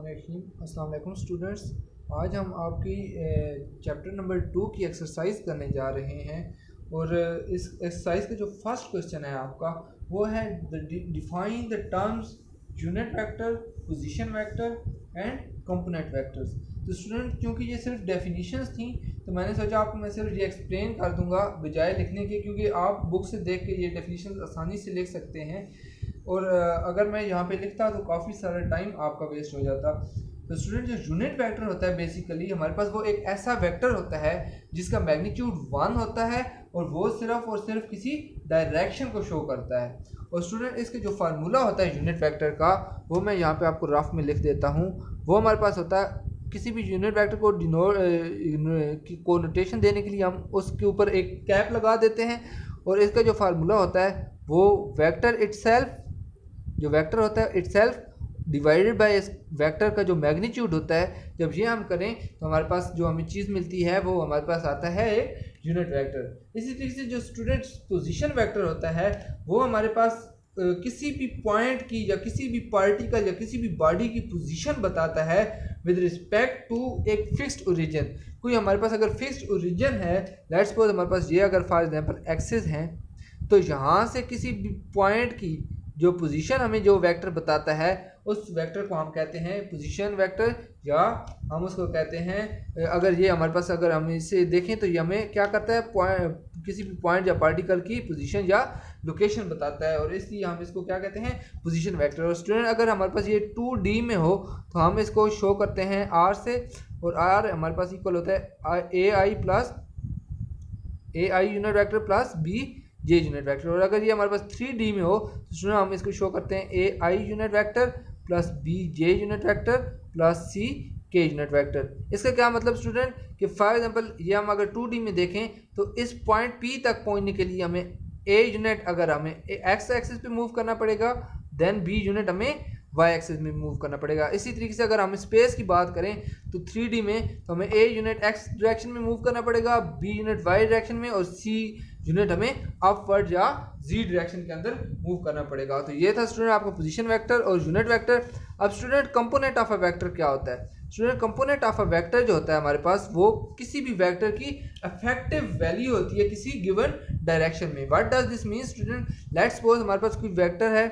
अस्सलाम वालेकुम स्टूडेंट्स। आज हम आपकी चैप्टर नंबर 2 की एक्सरसाइज करने जा रहे हैं और इस एक्सरसाइज का जो फर्स्ट क्वेश्चन है आपका वो है define the terms unit vector, position vector and component vectors. तो स्टूडेंट क्योंकि ये सिर्फ डेफिनेशंस थी तो मैंने सोचा आपको मैं सिर्फ ये एक्सप्लेन कर दूंगा बजाय लिखने के, क्योंकि आप बुक से देख के ये डेफिनेशंस आसानी से लिख सकते हैं और अगर मैं यहाँ पे लिखता तो काफ़ी सारा टाइम आपका वेस्ट हो जाता। तो स्टूडेंट जो यूनिट वेक्टर होता है बेसिकली हमारे पास वो एक ऐसा वेक्टर होता है जिसका मैग्नीट्यूड 1 होता है और वो सिर्फ और सिर्फ किसी डायरेक्शन को शो करता है। और स्टूडेंट इसके जो फार्मूला होता है यूनिट वेक्टर का वो मैं यहाँ पे आपको रफ में लिख देता हूँ। वो हमारे पास होता है किसी भी यूनिट वेक्टर को कोनोटेशन देने के लिए हम उसके ऊपर एक कैप लगा देते हैं और इसका जो फार्मूला होता है वो वेक्टर इटसेल्फ, जो वेक्टर होता है इटसेल्फ डिवाइडेड बाय इस वेक्टर का जो मैग्नीट्यूड होता है, जब ये हम करें तो हमारे पास जो हमें चीज़ मिलती है वो हमारे पास आता है एक यूनिट वेक्टर। इसी तरीके से जो स्टूडेंट्स पोजीशन वेक्टर होता है वो हमारे पास किसी भी पॉइंट की या किसी भी पार्टिकल या किसी भी बॉडी की पोजीशन बताता है विद रिस्पेक्ट टू एक फिक्स्ड ओरिजिन। कोई हमारे पास अगर फिक्स्ड ओरिजिन है, लेट्स सपोज हमारे पास ये अगर फॉर एग्जांपल एक्सिस हैं, तो यहाँ से किसी भी पॉइंट की जो पोजीशन हमें जो वेक्टर बताता है उस वेक्टर को हम कहते हैं पोजीशन वेक्टर, या हम उसको कहते हैं, अगर ये हमारे पास अगर हम इसे देखें तो ये हमें क्या करता है, किसी भी पॉइंट या पार्टिकल की पोजीशन या लोकेशन बताता है और इसलिए हम इसको क्या कहते हैं पोजीशन वेक्टर। और स्टूडेंट अगर हमारे पास ये 2D में हो तो हम इसको शो करते हैं R से, और R हमारे पास इक्वल होता है AI unit vector plus B J unit vector. और अगर ये हमारे पास 3D में हो तो स्टूडेंट हम इसको शो करते हैं AI unit vector plus B J unit vector plus C K unit vector. इसका क्या मतलब स्टूडेंट कि फॉर एग्जांपल ये हम अगर 2D में देखें तो इस पॉइंट P तक पहुंचने के लिए हमें A यूनिट अगर हमें X एक्सिस पे मूव करना पड़ेगा, देन B यूनिट हमें Y एक्सिस में मूव करना पड़ेगा। इसी तरीके से अगर हम स्पेस की बात करें तो 3D में तो हमें A यूनिट X डायरेक्शन में मूव करना पड़ेगा, B यूनिट Y डायरेक्शन में और C यूनिट हमें अपवर्ड या Z डायरेक्शन के अंदर मूव करना पड़ेगा। तो ये था स्टूडेंट आपका पोजीशन वेक्टर और यूनिट वेक्टर। अब student component of a vector क्या होता है? Student component of a vector जो होता है हमारे पास वो किसी भी वेक्टर की इफेक्टिव वैल्यू होती है किसी गिवन डायरेक्शन में। What does this mean student? Let's suppose हमारे पास कोई वेक्टर है,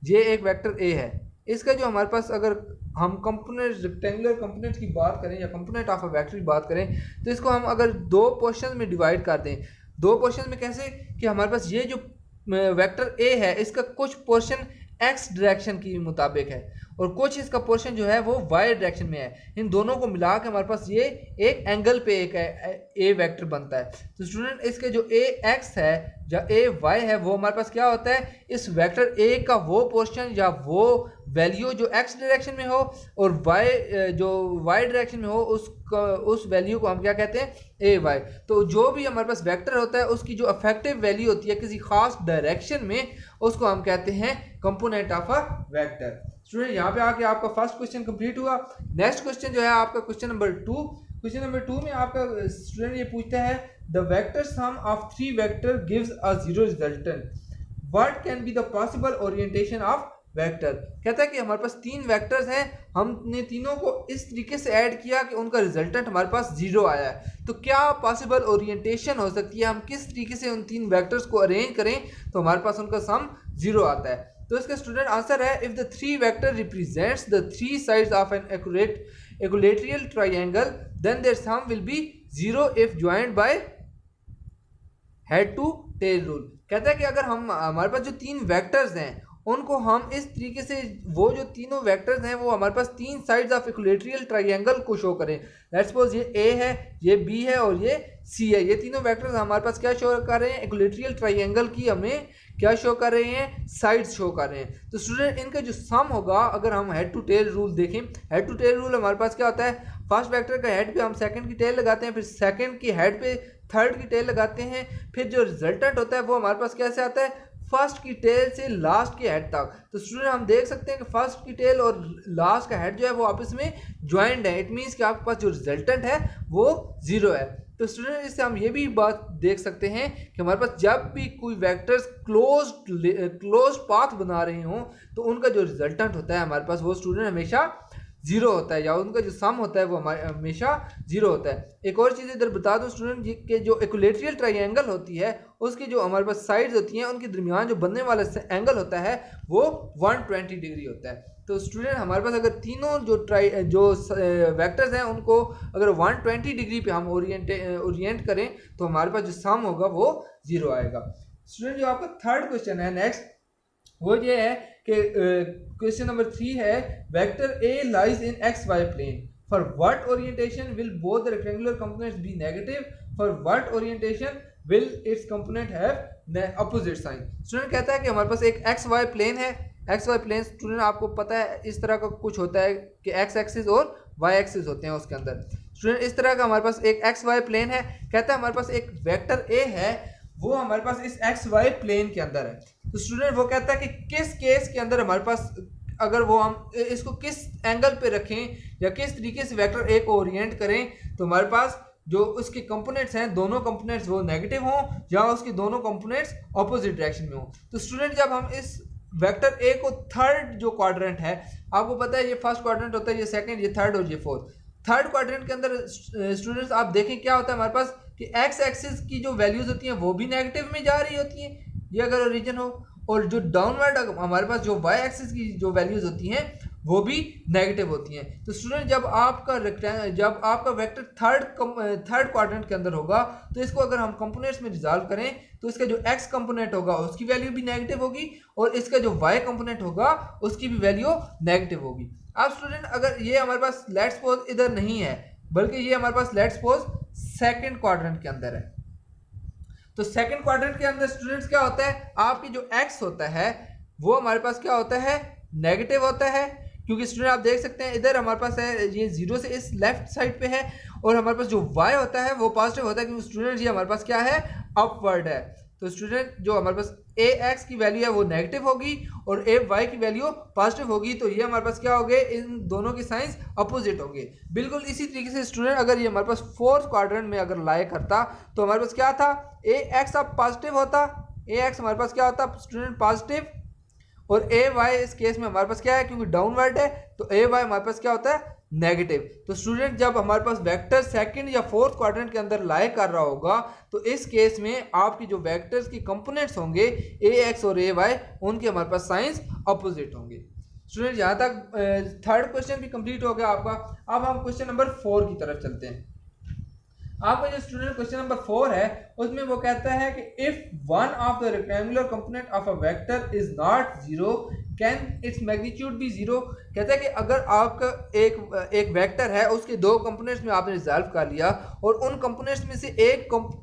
ये एक वेक्टर A है, इसका जो हमारे पास अगर हम कंपोनेंट रेक्टेंगुलर कंपोनेंट की बात करें या कंपोनेंट ऑफ अ वेक्टर की बात करें तो इसको हम अगर दो पोर्शन में डिवाइड कर दें, दो पोर्शन में कैसे कि हमारे पास ये जो वेक्टर A है इसका कुछ पोर्शन X डायरेक्शन के मुताबिक है और कुछ इसका पोर्शन जो है वो Y डायरेक्शन में है। इन दोनों को मिला के हमारे पास ये एक एंगल पे एक A वेक्टर बनता है। तो स्टूडेंट इसके जो AX है या AY है वो हमारे पास क्या होता है, इस वेक्टर A का वो पोर्शन या वो वैल्यू जो X डायरेक्शन में हो और Y जो Y डायरेक्शन में हो उस वैल्यू को हम क्या कहते हैं AY। तो जो भी हमारे पास वेक्टर होता है उसकी जो इफेक्टिव वैल्यू होती है किसी खास डायरेक्शन में उसको हम कहते हैं component of a vector. Student यहाँ पे आके आपका फर्स्ट क्वेश्चन कंप्लीट हुआ। नेक्स्ट क्वेश्चन जो है आपका क्वेश्चन नंबर 2। क्वेश्चन नंबर 2 में आपका स्टूडेंट ये पूछता है the vector sum of 3 vector gives a zero resultant, what can be the possible orientation of vector. कहता है कि हमारे पास 3 वेक्टर्स हैं, हमने तीनों को इस तरीके से ऐड किया कि उनका रिजल्टेंट हमारे पास 0 आया है, तो क्या पॉसिबल ओरिएंटेशन हो सकती है, हम किस तरीके से उन 3 वेक्टर्स को अरेंज करें तो हमारे पास उनका सम 0 आता है। तो इसका स्टूडेंट आंसर है if the 3 vector represents the 3 sides of an equilateral triangle then their sum will be 0 if joined by head to tail rule. कहता है कि अगर हम हमारे पास जो 3 वेक्टर्स हैं उनको हम इस तरीके से, वो जो तीनों वेक्टर्स हैं वो हमारे पास 3 साइड्स ऑफ इक्विलैटरल ट्रायंगल को शो करें। लेट्स सपोज ये A है, ये B है और ये C है, ये तीनों वेक्टर्स हमारे पास क्या शो कर रहे हैं, इक्विलैटरल ट्रायंगल की हमें क्या शो कर रहे हैं, साइड्स शो कर रहे हैं। तो स्टूडेंट इनका जो सम होगा अगर हम हेड टू टेल रूल देखें, हेड टू टेल रूल हमारे पास क्या होता है, फर्स्ट वेक्टर का हेड पे हम सेकंड की टेल लगाते हैं, फिर सेकंड की हेड पे थर्ड की टेल लगाते हैं, फिर जो रिजल्टेंट होता है वो हमारे पास कैसे आता है, फर्स्ट की टेल से लास्ट के हेड तक। तो स्टूडेंट हम देख सकते हैं कि फर्स्ट की टेल और लास्ट का हेड जो है वो आपस में ज्वाइंट है। इट मीन्स कि आपके पास जो रिजल्टेंट है वो 0 है। तो स्टूडेंट इससे हम ये भी बात देख सकते हैं कि हमारे पास जब भी कोई वेक्टर्स क्लोज पाथ बना रहे हों तो उनका जो रिजल्टेंट होता है हमारे पास वो स्टूडेंट हमेशा 0 होता है, या उनका जो सम होता है वो हमेशा 0 होता है। एक और चीज़ इधर बता दूं स्टूडेंट जी के जो इक्विलेटरल ट्रायंगल होती है उसकी जो हमारे पास साइड्स होती हैं उनके दरमियान जो बनने वाला एंगल होता है वो 120 डिग्री होता है। तो स्टूडेंट हमारे पास अगर तीनों जो वेक्टर्स हैं उनको अगर 120 डिग्री पे हम ओरिएंट करें तो हमारे पास जो सम होगा वो 0 आएगा। स्टूडेंट जो आपका थर्ड क्वेश्चन है नेक्स्ट वो ये है कि क्वेश्चन नंबर 3 है vector A lies in X Y plane for what orientation will both the rectangular components be negative for what orientation will its component have opposite sign. Student कहता है कि हमारे पास एक एक्स वाई प्लेन है। X Y plane student आपको पता है इस तरह का कुछ होता है कि एक्स एक्सिस और वाई एक्सिस होते हैं उसके अंदर। स्टूडेंट इस तरह का हमारे पास एक एक्स वाई प्लेन है। कहता है हमारे पास एक वेक्टर ए है वो हमारे पास इस एक्स वाई प्लेन के अंदर है। तो स्टूडेंट वो कहता है कि किस केस के अंदर हमारे पास अगर वो हम इसको किस एंगल पे रखें या किस तरीके से वेक्टर ए को ओरिएंट करें तो हमारे पास जो उसके कंपोनेंट्स हैं दोनों कंपोनेंट्स वो नेगेटिव हों या उसके दोनों कंपोनेंट्स ऑपोजिट डायरेक्शन में हों। तो स्टूडेंट जब हम इस वेक्टर ए को थर्ड जो क्वाड्रेंट है, आपको पता है ये फर्स्ट क्वाड्रेंट होता है, ये सेकंड, ये थर्ड और ये फोर्थ। थर्ड क्वाड्रेंट के अंदर स्टूडेंट्स आप देखें क्या होता है हमारे पास कि एक्स एक्सिस की जो वैल्यूज होती हैं वो भी नेगेटिव में जा रही होती हैं, ये अगर ओरिजिन हो, और जो डाउनवर्ड हमारे पास जो वाई एक्सिस की जो वैल्यूज होती हैं वो भी नेगेटिव होती हैं। तो स्टूडेंट जब आपका वेक्टर थर्ड क्वाड्रेंट के अंदर होगा तो इसको अगर हम कंपोनेंट्स में रिजॉल्व करें तो इसका जो एक्स कंपोनेंट होगा उसकी वैल्यू भी नेगेटिव होगी और इसका जो वाई कंपोनेंट होगा उसकी भी वैल्यू नेगेटिव होगी। अब स्टूडेंट अगर ये हमारे पास लेट्स सपोज इधर नहीं है बल्कि ये हमारे पास लेट्स सपोज सेकंड क्वाड्रेंट के अंदर है, तो सेकंड क्वाड्रेंट के अंदर स्टूडेंट्स क्या होता है आपकी जो एक्स होता है वो हमारे पास क्या होता है नेगेटिव होता है, क्योंकि स्टूडेंट आप देख सकते हैं इधर हमारे पास है ये 0 से इस लेफ्ट साइड पे है और हमारे पास जो y होता है वो पॉजिटिव होता है क्योंकि स्टूडेंट ये हमारे पास क्या है अपवर्ड है। तो स्टूडेंट जो हमारे पास ax की वैल्यू है वो नेगेटिव होगी और ay की वैल्यू पॉजिटिव होगी, तो ये हमारे पास क्या हो गए इन दोनों के साइंस अपोजिट होंगे। बिल्कुल इसी तरीके से स्टूडेंट अगर ये हमारे पास फोर्थ क्वाड्रेंट में अगर लाई करता तो हमारे पास क्या था ax अब पॉजिटिव होता, ax हमारे पास क्या होता स्टूडेंट पॉजिटिव और ए वाई इस केस में हमारे पास क्या है क्योंकि डाउनवर्ड है तो ए वाई हमारे पास क्या होता है नेगेटिव। तो स्टूडेंट जब हमारे पास वेक्टर सेकंड या फोर्थ क्वाड्रेंट के अंदर लाई कर रहा होगा तो इस केस में आपकी जो वेक्टर्स की कंपोनेंट्स होंगे ए एक्स और ए वाई उनके हमारे पास साइंस अपोजिट होंगे। स्टूडेंट यहाँ तक थर्ड क्वेश्चन भी कंप्लीट हो गया आपका। अब हम क्वेश्चन नंबर 4 की तरफ चलते हैं। आपका जो स्टूडेंट क्वेश्चन नंबर 4 है उसमें वो कहता है कि if one of the rectangular component of a vector is not 0 can its magnitude be 0। कहता है कि अगर आपका एक वेक्टर है उसके दो कंपोनेंट्स में आपने रिजॉल्व कर लिया और उन कंपोनेंट्स में से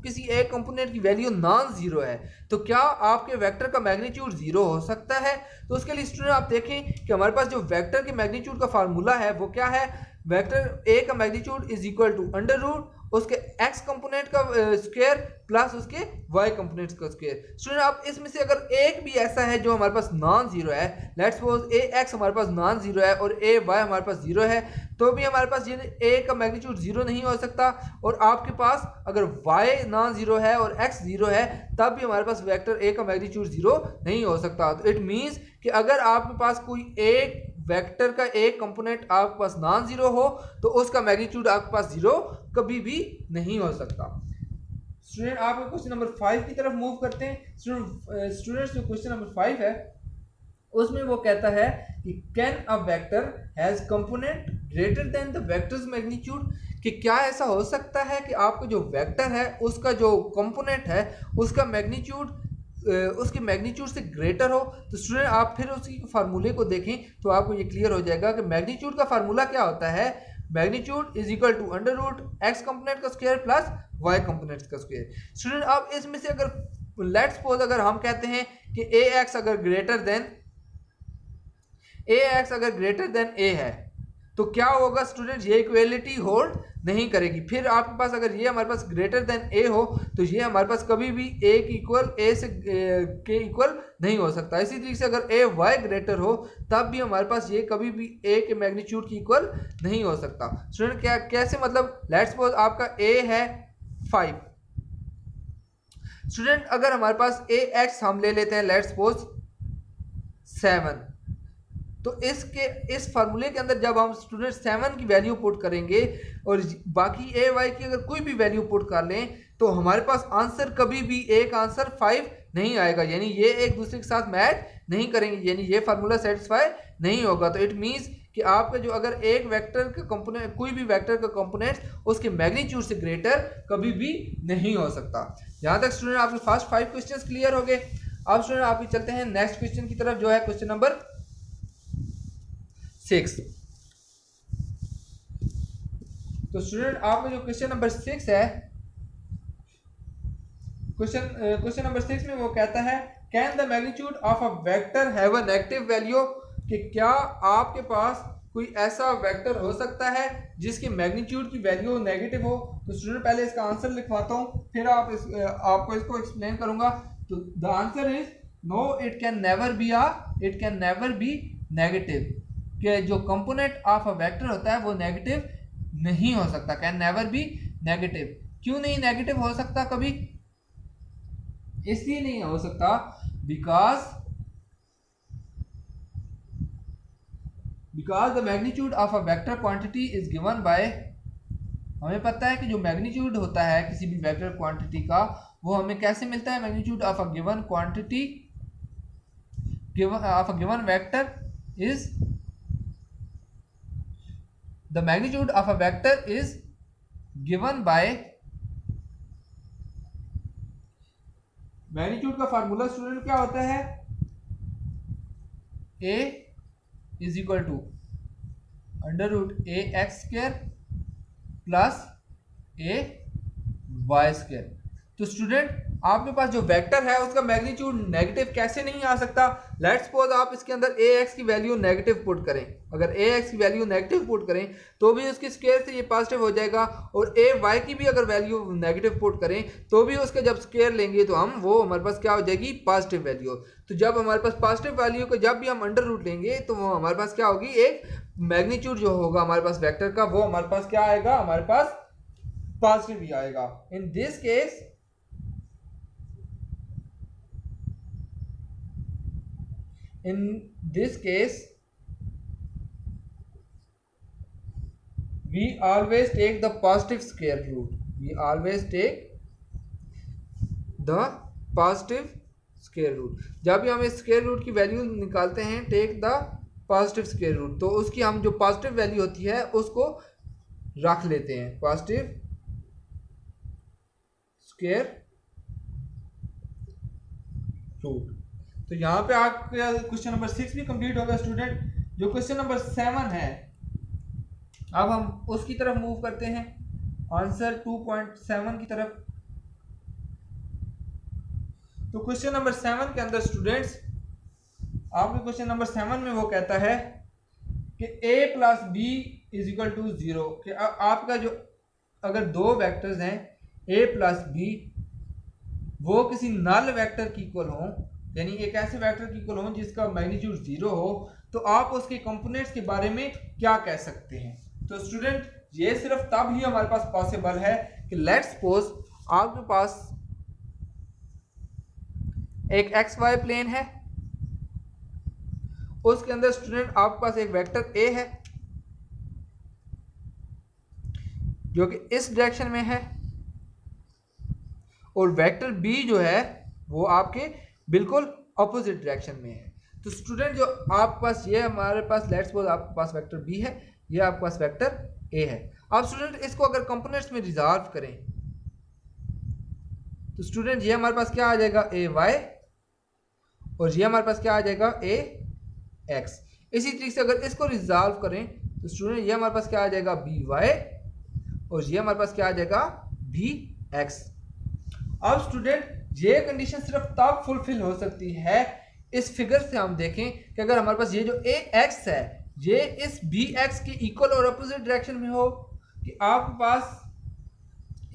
किसी एक कंपोनेंट की वैल्यू नॉन जीरो है तो क्या आपके वेक्टर का मैग्नीट्यूड 0 हो सकता है। तो उसके लिए स्टूडेंट आप देखें कि हमारे पास जो वेक्टर के मैग्नीट्यूड का फार्मूला है वो क्या है, वेक्टर ए का magnitude is equal to under root उसके x कंपोनेंट का स्क्वायर प्लस उसके y कंपोनेंट का स्क्वायर। स्टूडेंट आप इसमें से अगर एक भी ऐसा है जो हमारे पास नॉन जीरो है, लेट्स सपोज ax हमारे पास नॉन जीरो है और ay हमारे पास जीरो है, तो भी हमारे पास ये a का मैग्नीट्यूड 0 नहीं हो सकता। और आपके पास अगर y नॉन जीरो है और x जीरो है तब भी हमारे पास वेक्टर a का मैग्नीट्यूड 0 नहीं हो सकता। तो इट मीन्स कि अगर आपके पास कोई एक वेक्टर का एक कंपोनेंट आपके पास नॉन जीरो हो तो उसका मैग्नीट्यूड आपके पास 0 कभी भी नहीं हो सकता। स्टूडेंट आप क्वेश्चन नंबर 5 की तरफ मूव करते हैं। स्टूडेंट्स जो क्वेश्चन नंबर 5 है उसमें वो कहता है कि can a vector has component greater than the vectors magnitude, कि क्या ऐसा हो सकता है कि आपका जो वेक्टर है उसका जो कंपोनेंट है उसका मैग्नीट्यूड उसके मैग्नीट्यूड से ग्रेटर हो। तो स्टूडेंट आप फिर उसकी फार्मूले को देखें तो आपको ये क्लियर हो जाएगा कि मैग्नीट्यूड का फार्मूला क्या होता है, magnitude is equal to under root X component का स्क्वायर प्लस वाई कंपोनेंट का स्क्वायर। स्टूडेंट अब इसमें से अगर लेट्स सपोज अगर हम कहते हैं कि ए एक्स अगर ग्रेटर देन ए है तो क्या होगा स्टूडेंट, ये इक्वेलिटी होल्ड नहीं करेगी। फिर आपके पास अगर ये हमारे पास ग्रेटर देन ए हो तो ये हमारे पास कभी भी ए की इक्वल ए से के इक्वल नहीं हो सकता। इसी तरीके से अगर ए वाई ग्रेटर हो तब भी हमारे पास ये कभी भी ए के मैग्नीट्यूड की इक्वल नहीं हो सकता। स्टूडेंट क्या कैसे, मतलब लेट्स सपोज आपका ए है 5। स्टूडेंट अगर हमारे पास ए एक्स हम ले लेते हैं लेट्स सपोज 7, तो इस फार्मूले के अंदर जब हम स्टूडेंट 7 की वैल्यू पुट करेंगे और बाकी ए वाई की अगर कोई भी वैल्यू पुट कर लें तो हमारे पास आंसर कभी भी एक आंसर 5 नहीं आएगा, यानी ये एक दूसरे के साथ मैच नहीं करेंगे, यानी ये फार्मूला सेटिस्फाई नहीं होगा। तो इट मीन्स कि आपका जो अगर एक वेक्टर का कंपोनेंट, कोई भी वेक्टर का कंपोनेंट उसके मैग्नीट्यूड से ग्रेटर कभी भी नहीं हो सकता। यहाँ तक स्टूडेंट आपके फर्स्ट 5 क्वेश्चंस क्लियर हो गए। अब स्टूडेंट आप चलते हैं नेक्स्ट क्वेश्चन की तरफ, जो है क्वेश्चन नंबर 6। तो स्टूडेंट आपका जो क्वेश्चन नंबर 6 है, क्वेश्चन नंबर 6 में वो कहता है can the magnitude of a vector have a negative value, कि क्या आपके पास कोई ऐसा वेक्टर हो सकता है जिसकी मैग्नीट्यूड की वैल्यू नेगेटिव हो। तो स्टूडेंट पहले इसका आंसर लिखवाता हूँ, फिर आपको इसको एक्सप्लेन करूंगा। तो the answer is no, it can never be negative, कि जो कंपोनेंट ऑफ अ वेक्टर होता है वो नेगेटिव नहीं हो सकता, कैन नेवर बी नेगेटिव। क्यों नहीं नेगेटिव हो सकता कभी? इसलिए नहीं हो सकता because the magnitude of a vector quantity is given by, हमें पता है कि जो मैग्नीट्यूड होता है किसी भी वेक्टर क्वांटिटी का वो हमें कैसे मिलता है, magnitude of a given quantity of a given vector is, the magnitude of a vector is given by, magnitude का फार्मूला स्टूडेंट क्या होता है, a is equal to under root A X square plus A Y square. तो student आपके पास जो vector है उसका मैग्नीट्यूड नेगेटिव कैसे नहीं आ सकता। लेट्स सपोज आप इसके अंदर ए एक्स की वैल्यू नेगेटिव पुट करें, अगर ए एक्स की वैल्यू नेगेटिव पुट करें तो भी उसके स्क्वायर से ये पॉजिटिव हो जाएगा, और ए वाई की भी अगर वैल्यू नेगेटिव पुट करें तो भी उसके जब स्क्वायर लेंगे तो हम वो हमारे पास क्या हो जाएगी, पॉजिटिव वैल्यू। तो जब हमारे पास पॉजिटिव वैल्यू को जब भी हम अंडर रूट लेंगे तो वो हमारे पास क्या होगी, एक मैग्नीट्यूड जो होगा हमारे पास वेक्टर का वो हमारे पास क्या आएगा, हमारे पास पॉजिटिव ही आएगा। In this case we always take the positive square root, we always take the positive square root। जब भी हम इस स्क्वायर रूट की वैल्यू निकालते हैं take the positive square root, तो उसकी हम जो पॉजिटिव वैल्यू होती है उसको रख लेते हैं, पॉजिटिव स्क्वायर रूट। तो यहाँ पे आपका क्वेश्चन नंबर 6 भी कंप्लीट होगा स्टूडेंट। जो क्वेश्चन नंबर 7 है अब हम उसकी तरफ मूव करते हैं, आंसर 2.7 की तरफ। तो क्वेश्चन नंबर 7 के अंदर स्टूडेंट्स आपके क्वेश्चन नंबर 7 में वो कहता है कि a plus B is equal to 0, कि आपका जो अगर दो वेक्टर्स हैं a प्लस बी वो किसी नल वेक्टर की इक्वल हो, यानी एक ऐसे वेक्टर की इक्वल हो जिसका मैग्नीट्यूड 0 हो, तो आप उसके कंपोनेंट्स के बारे में क्या कह सकते हैं। तो स्टूडेंट ये सिर्फ तब ही हमारे पास पॉसिबल है कि लेट्स सपोज आपके पास एक एक्स वाई प्लेन है, उसके अंदर स्टूडेंट आपके पास एक वेक्टर ए है जो कि इस डायरेक्शन में है, और वेक्टर बी जो है वो आपके बिल्कुल अपोजिट डायरेक्शन में है। तो स्टूडेंट जो आपके पास ये हमारे पास लेट्स सपोज आपके पास वेक्टर बी है, ये आपके पास वेक्टर ए है। अब स्टूडेंट इसको अगर कंपोनेंट्स में रिजॉल्व करें तो स्टूडेंट ये हमारे पास क्या आ जाएगा, ए वाई, और ये हमारे पास क्या आ जाएगा, ए एक्स। इसी तरीके से अगर इसको रिजॉल्व करें तो स्टूडेंट ये हमारे पास क्या आ जाएगा, बी वाई, और ये हमारे पास क्या आ जाएगा, बी एक्स। अब स्टूडेंट ये कंडीशन सिर्फ तब फुलफिल हो सकती है इस फिगर से हम देखें कि अगर हमारे पास ये जो ए एक्स है ये इस बी एक्स के इक्वल और अपोजिट डायरेक्शन में हो, कि आपके पास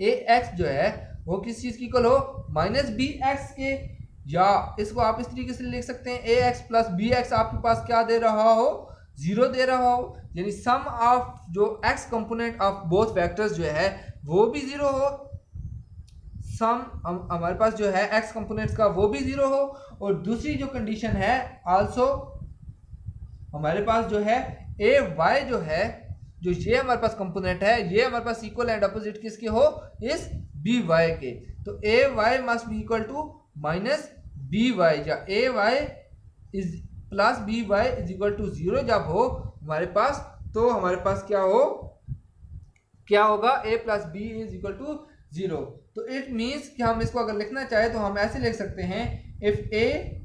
ए एक्स जो है वो किस चीज़ की इक्वल हो, माइनस बी एक्स के, या इसको आप इस तरीके से लिख सकते हैं ए एक्स प्लस बी एक्स आपके पास क्या दे रहा हो, जीरो दे रहा हो, यानी सम ऑफ जो x component of both vectors जो है वो भी जीरो हो, सम हमारे पास जो है एक्स कंपोनेंट्स का वो भी जीरो हो, और दूसरी जो कंडीशन है आल्सो हमारे पास जो है ए वाई जो है, जो ये हमारे पास कंपोनेंट है ये हमारे पास इक्वल एंड अपोजिट किसके हो, इस बी वाई के। तो A Y must be equal to minus B Y, या A Y is plus B Y is equal to zero जब हो हमारे पास, तो हमारे पास क्या हो, क्या होगा, A plus B is equal to zero. तो इट मीन्स कि हम इसको अगर लिखना चाहे तो हम ऐसे लिख सकते हैं, if A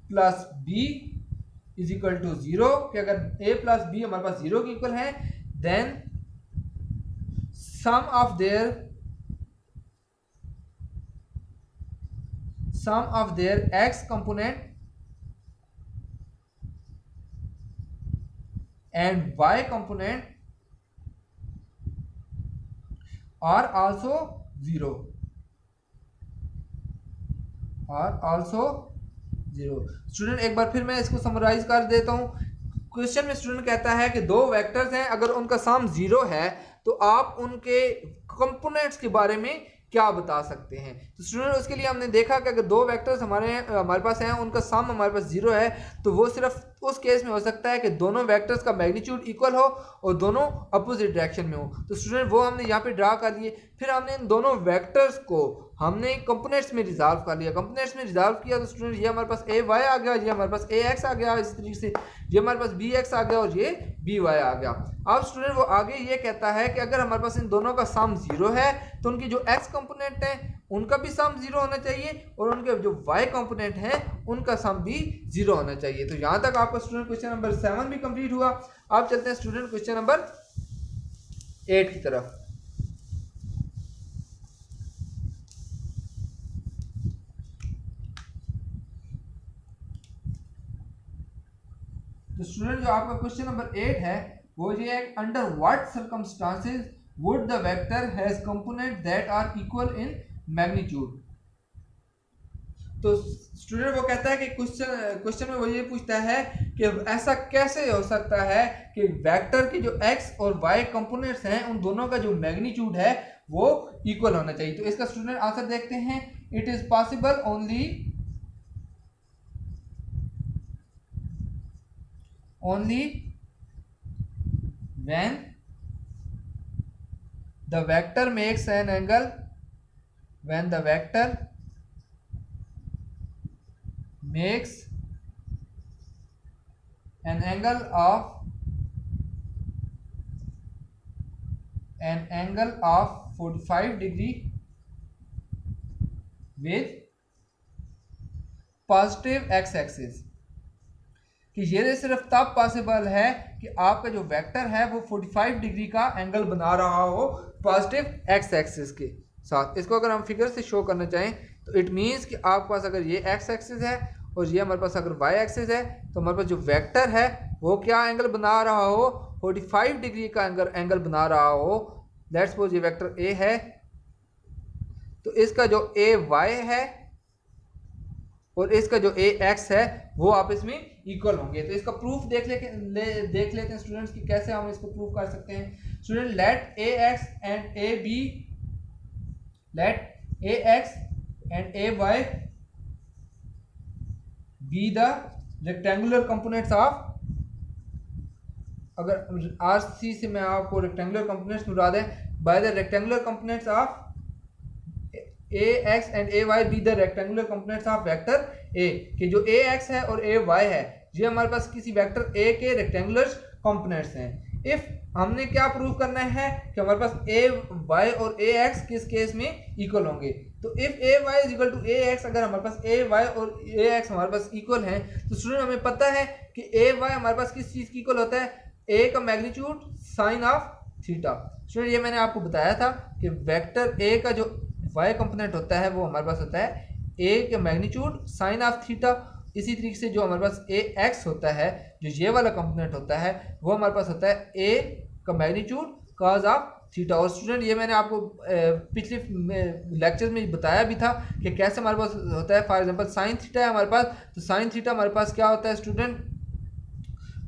plus B is equal to zero, कि अगर ए प्लस बी हमारे पास जीरो के इक्वल है, then sum of their X component and Y component are also zero, student एक बार फिर मैं इसको समराइज कर देता हूं। क्वेश्चन में स्टूडेंट कहता है कि दो वेक्टर्स हैं, अगर उनका सम जीरो है तो आप उनके कंपोनेंट्स के बारे में क्या बता सकते हैं। तो स्टूडेंट उसके लिए हमने देखा कि अगर दो वेक्टर्स हमारे पास हैं, उनका सम हमारे पास जीरो है, तो वो सिर्फ उस केस में हो सकता है कि दोनों वेक्टर्स का मैग्नीट्यूड इक्वल हो और दोनों अपोजिट डायरेक्शन में हो। तो स्टूडेंट वो हमने यहाँ पे ड्रा कर लिए, फिर हमने इन दोनों वेक्टर्स को हमने कंपोनेंट्स में रिजॉल्व कर लिया। कंपोनेंट्स में रिजॉल्व किया तो स्टूडेंट ये हमारे पास ए वाई आ गया, ये हमारे पास ए एक्स आ गया, इस तरीके से ये हमारे पास बी एक्स आ गया और ये बी वाई आ गया। अब स्टूडेंट वो आगे ये कहता है कि अगर हमारे पास इन दोनों का सम जीरो है तो उनकी जो एक्स कंपोनेंट है उनका भी सम जीरो होना चाहिए, और उनके जो वाई कंपोनेंट है उनका सम भी जीरो होना चाहिए। तो यहाँ तक आपका स्टूडेंट क्वेश्चन नंबर 7 भी कंप्लीट हुआ। अब चलते हैं स्टूडेंट क्वेश्चन नंबर 8 की तरफ। तो स्टूडेंट जो आपका क्वेश्चन नंबर 8 है वो ये है, under what circumstances would the vector has component that are equal in magnitude. तो स्टूडेंट वो कहता है कि क्वेश्चन में वो ये पूछता है कि ऐसा कैसे हो सकता है कि वेक्टर के जो एक्स और वाई कंपोनेंट्स हैं उन दोनों का जो मैग्नीट्यूड है वो इक्वल होना चाहिए। तो इसका स्टूडेंट आंसर देखते हैं, it is possible only when the vector makes an angle, when the vector makes an angle of 45 degree with positive x axis, कि ये सिर्फ तब पॉसिबल है कि आपका जो वेक्टर है वो 45 डिग्री का एंगल बना रहा हो पॉजिटिव एक्स एक्सिस के साथ। इसको अगर हम फिगर से शो करना चाहें तो इट मीन्स कि आपके पास अगर ये एक्स एक्सिस है और ये हमारे पास अगर वाई एक्सिस है, तो हमारे पास जो वेक्टर है वो क्या एंगल बना रहा हो, 45 डिग्री का एंगल बना रहा हो। लेट्स सपोज ये वेक्टर ए है, तो इसका जो ए वाई है और इसका जो ए एक्स है वो आपस में इक्वल होंगे। तो इसका प्रूफ देख लेते हैं स्टूडेंट्स कि कैसे हम इसको प्रूफ कर सकते हैं। Student let A X and A Y be the rectangular components of, अगर आरसी से मैं आपको रेक्टेंगुलर कंपोनेंट्स बता दें, by the rectangular components of A X and A Y be the rectangular components of vector A, कि जो ए x है और ए वाई है ये हमारे पास किसी वेक्टर ए के रेक्टेंगुलर कंपोनेंट्स हैं। इफ हमने क्या प्रूव करना है कि हमारे पास ए वाई और ए एक्स किस केस में इक्वल होंगे। तो if A Y is equal to A X, अगर हमारे पास ए वाई और ए एक्स हमारे पास इक्वल हैं तो स्टूडेंट हमें पता है कि ए वाई हमारे पास किस चीज़ की इक्वल होता है, ए का magnitude sine of theta. Student ये मैंने आपको बताया था कि वेक्टर ए का जो वाई कंपोनेंट होता है वो हमारे पास होता है ए के मैग्नीट्यूड साइन ऑफ थीटा। इसी तरीके से जो हमारे पास ए एक्स होता है, जो ये वाला कंपोनेंट होता है, वो हमारे पास होता है ए का मैग्नीट्यूड कॉज ऑफ थीटा। और स्टूडेंट ये मैंने आपको पिछले लेक्चर में बताया भी था कि कैसे हमारे पास होता है। फॉर एग्जांपल साइन थीटा है हमारे पास, तो साइन थीटा हमारे पास क्या होता है स्टूडेंट,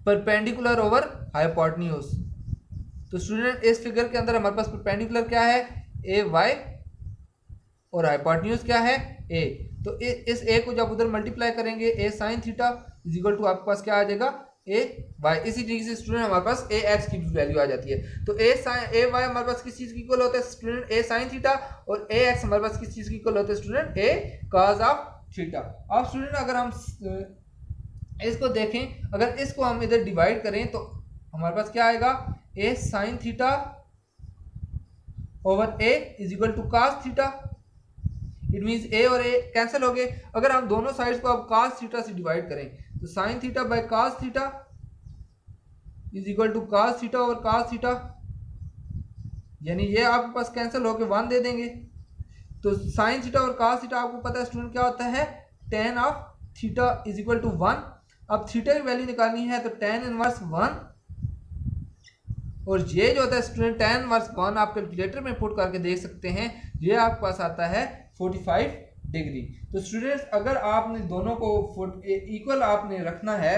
परपेंडिकुलर ओवर हाइपोटेन्यूज। तो स्टूडेंट इस फिगर के अंदर हमारे पास परपेंडिकुलर क्या है, ए वाई, और हाइपोटेन्यूज क्या है, ए। तो इस ए को जब उधर मल्टीप्लाई करेंगे, A sine theta is equal to आपके पास क्या आ जाएगा, ए वाई। इसी तरीके से स्टूडेंट हमारे पास ए एक्स की वैल्यू आ जाती है। तो ए वाई हमारे पास किस चीज की इक्वल होता है स्टूडेंट, ए साइन थीटा, और ए एक्स हमारे पास किस चीज की इक्वल होता है student, A cos of theta. अब स्टूडेंट अगर हम इसको देखें, अगर इसको हम इधर डिवाइड करें तो हमारे पास क्या आएगा, A sine theta over A is equal to cos theta. It means A और ए कैंसिल हो गए। अगर हम दोनों साइड्स को अब cos थीटा से डिवाइड करें तो sin theta by cos theta is equal to cos theta और cos थीटा, यानी ये आपके पास कैंसिल होके 1 दे देंगे। तो sin थीटा और cos थीटा आपको पता है स्टूडेंट क्या होता है, tan of theta is equal to 1। अब थीटा की वैल्यू निकालनी है तो tan इनवर्स 1, और ये जो होता है स्टूडेंट tan इनवर्स 1 आप कैलकुलेटर में पुट करके देख सकते हैं, ये आपके पास आता है 45 डिग्री। तो स्टूडेंट्स अगर आपने दोनों को इक्वल आपने रखना है,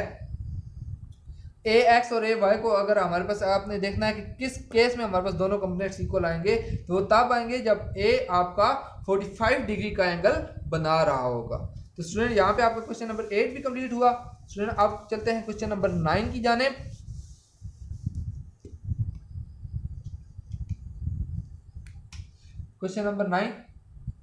ए एक्स और ए वाई को अगर हमारे पास आपने देखना है कि किस केस में हमारे पास दोनों कंपोनेंट्स इक्वल आएंगे, तो वो तब आएंगे जब ए आपका 45 डिग्री का एंगल बना रहा होगा। तो स्टूडेंट यहाँ पे आपका क्वेश्चन नंबर 8 भी कंप्लीट हुआ। स्टूडेंट अब चलते हैं क्वेश्चन नंबर 9 की जानिब। Question number 9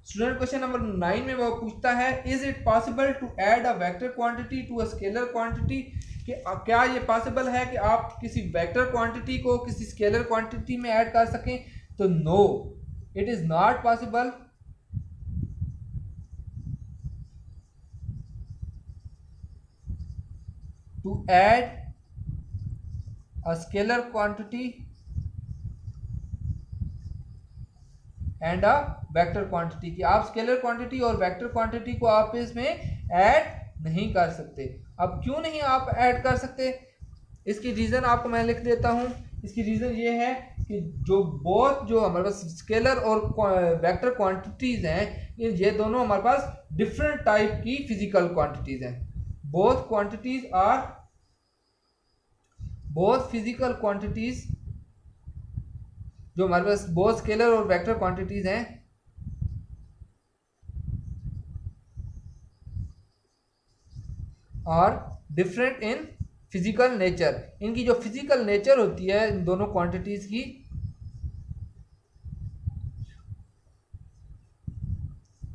student, question number 9 में वो पूछता है, is it possible to add a vector quantity to a scalar quantity, कि क्या ये पॉसिबल है कि आप किसी वेक्टर क्वांटिटी को किसी स्केलर क्वांटिटी में ऐड कर सकें। तो no, it is not possible. To add a scalar quantity and a vector quantity, की आप स्केलर क्वांटिटी और वेक्टर क्वांटिटी को आप इसमें ऐड नहीं कर सकते। अब क्यों नहीं आप ऐड कर सकते, इसकी रीज़न आपको मैं लिख देता हूं। इसकी रीज़न ये है कि जो हमारे पास स्केलर और वेक्टर क्वांटिटीज़ हैं, ये दोनों हमारे पास डिफरेंट टाइप की फिजिकल क्वांटिटीज़ हैं। बोथ फिजिकल क्वांटिटीज़ जो हमारे पास बोथ स्केलर और वेक्टर क्वांटिटीज हैं, और डिफरेंट इन फिजिकल नेचर। इनकी जो फिजिकल नेचर होती है इन दोनों क्वांटिटीज की,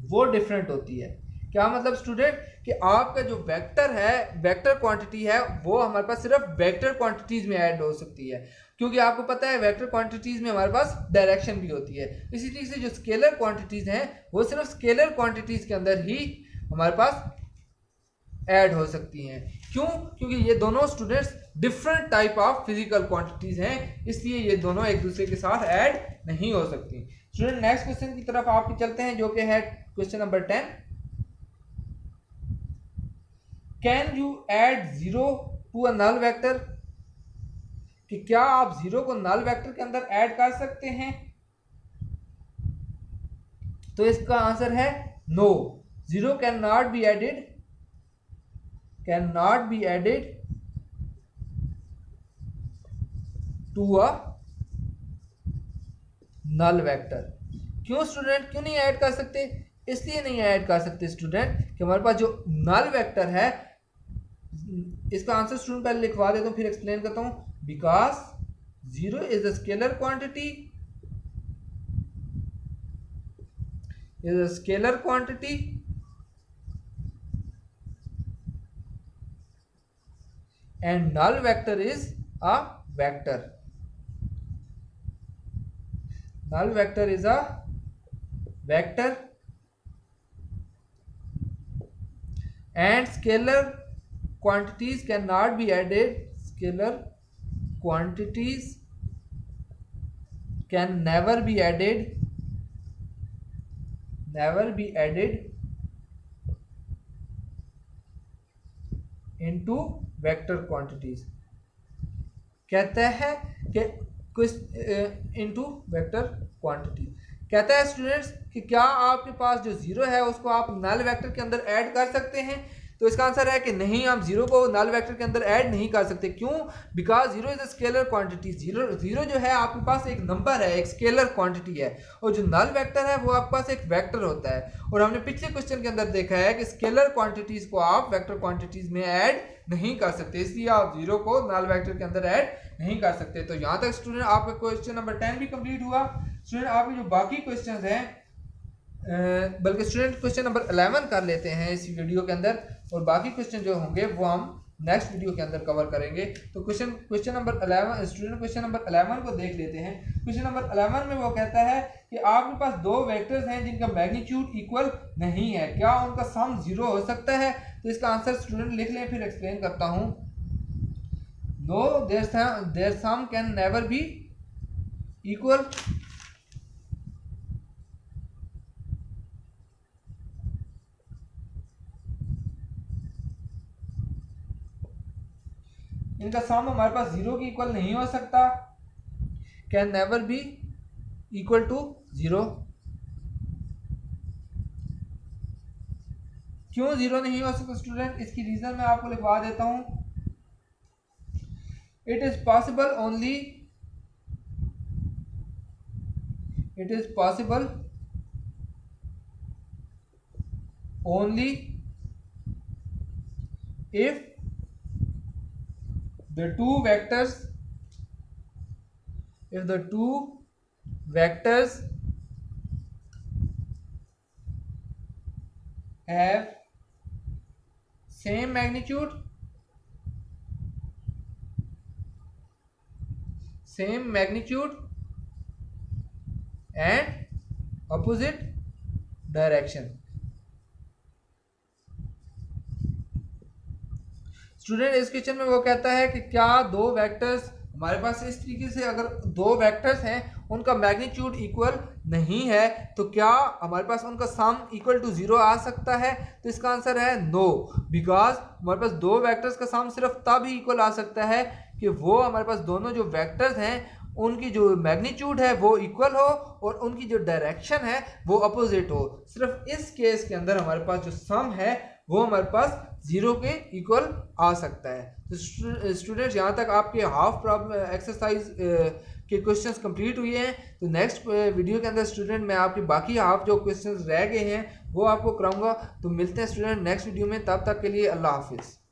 वो डिफरेंट होती है। क्या मतलब स्टूडेंट, कि आपका जो वेक्टर है, वेक्टर क्वांटिटी है, वो हमारे पास सिर्फ वेक्टर क्वांटिटीज में ऐड हो सकती है, क्योंकि आपको पता है वेक्टर क्वांटिटीज में हमारे पास डायरेक्शन भी होती है। इसी तरीके से जो स्केलर क्वांटिटीज हैं वो सिर्फ स्केलर क्वांटिटीज के अंदर ही हमारे पास ऐड हो सकती हैं। क्यों? क्योंकि ये दोनों students different type of physical quantities हैं, इसलिए ये दोनों एक दूसरे के साथ ऐड नहीं हो सकती। स्टूडेंट नेक्स्ट क्वेश्चन की तरफ आपके चलते हैं, जो कि है question number 10। Can you add 0 to a null vector, कि क्या आप 0 को नल वेक्टर के अंदर ऐड कर सकते हैं। तो इसका आंसर है no, 0 can not be added to a null vector. क्यों स्टूडेंट, क्यों नहीं ऐड कर सकते? इसलिए नहीं ऐड कर सकते स्टूडेंट कि हमारे पास जो नल वेक्टर है, इसका आंसर स्टूडेंट पहले लिखवा देता हूं फिर एक्सप्लेन करता हूं। Because 0 is a scalar quantity, and null vector is a vector. Null vector is a vector and scalar quantities cannot be added. Scalar quantities can never be added into vector quantities, कहता है कि into vector quantity. कहता है students कि क्या आपके पास जो जीरो है उसको आप नल वेक्टर के अंदर ऐड कर सकते हैं? तो इसका आंसर है कि नहीं, हम जीरो को नल वेक्टर के अंदर ऐड नहीं कर सकते। क्यों? Because zero is a scalar quantity. Zero जो है आपके पास एक नंबर है, एक स्केलर क्वांटिटी है, और जो नल वेक्टर है वो आपके पास एक वेक्टर होता है। और हमने पिछले क्वेश्चन के अंदर देखा है कि स्केलर क्वांटिटीज को आप वेक्टर क्वांटिटीज में ऐड नहीं कर सकते, इसलिए आप जीरो को नल वेक्टर के अंदर ऐड नहीं कर सकते। तो यहाँ तक स्टूडेंट आपका क्वेश्चन नंबर 10 भी कंप्लीट हुआ। स्टूडेंट आपके जो बाकी क्वेश्चन हैं, बल्कि स्टूडेंट क्वेश्चन नंबर 11 कर लेते हैं इस वीडियो के अंदर, और बाकी क्वेश्चन जो होंगे वो हम नेक्स्ट वीडियो के अंदर कवर करेंगे। तो question number 11, student question number 11 को देख लेते हैं। क्वेश्चन नंबर 11 में वो कहता है कि आपके पास दो वेक्टर्स हैं जिनका मैग्नीट्यूड इक्वल नहीं है, क्या उनका सम जीरो हो सकता है? तो इसका आंसर स्टूडेंट लिख लें, फिर एक्सप्लेन करता हूँ। No, their sum can never be equal. इनका सम हमारे पास जीरो के इक्वल नहीं हो सकता, can never be equal to zero. क्यों जीरो नहीं हो सकता स्टूडेंट? इसकी रीजन मैं आपको लिखवा देता हूं। It is possible only, it is possible only if the two vectors have same magnitude and opposite direction। Student इस क्वेश्चन में वो कहता है कि क्या दो वेक्टर्स हमारे पास इस तरीके से, अगर दो वेक्टर्स हैं उनका मैग्नीट्यूड इक्वल नहीं है तो क्या हमारे पास उनका सम इक्वल टू जीरो आ सकता है? तो इसका आंसर है नो, बिकॉज हमारे पास दो वेक्टर्स का सम सिर्फ तब ही इक्वल आ सकता है कि वो हमारे पास दोनों जो वेक्टर्स हैं उनकी जो मैग्नीट्यूड है वो इक्वल हो और उनकी जो डायरेक्शन है वो अपोजिट हो। सिर्फ इस केस के अंदर हमारे पास जो सम है वो हमारे पास जीरो के इक्वल आ सकता है। तो स्टूडेंट्स यहाँ तक आपके हाफ प्रॉब्लम एक्सरसाइज के क्वेश्चंस कंप्लीट हुए हैं। तो नेक्स्ट वीडियो के अंदर स्टूडेंट मैं आपके बाकी हाफ जो क्वेश्चंस रह गए हैं वो आपको कराऊंगा। तो मिलते हैं स्टूडेंट नेक्स्ट वीडियो में, तब तक के लिए अल्लाह हाफिज़।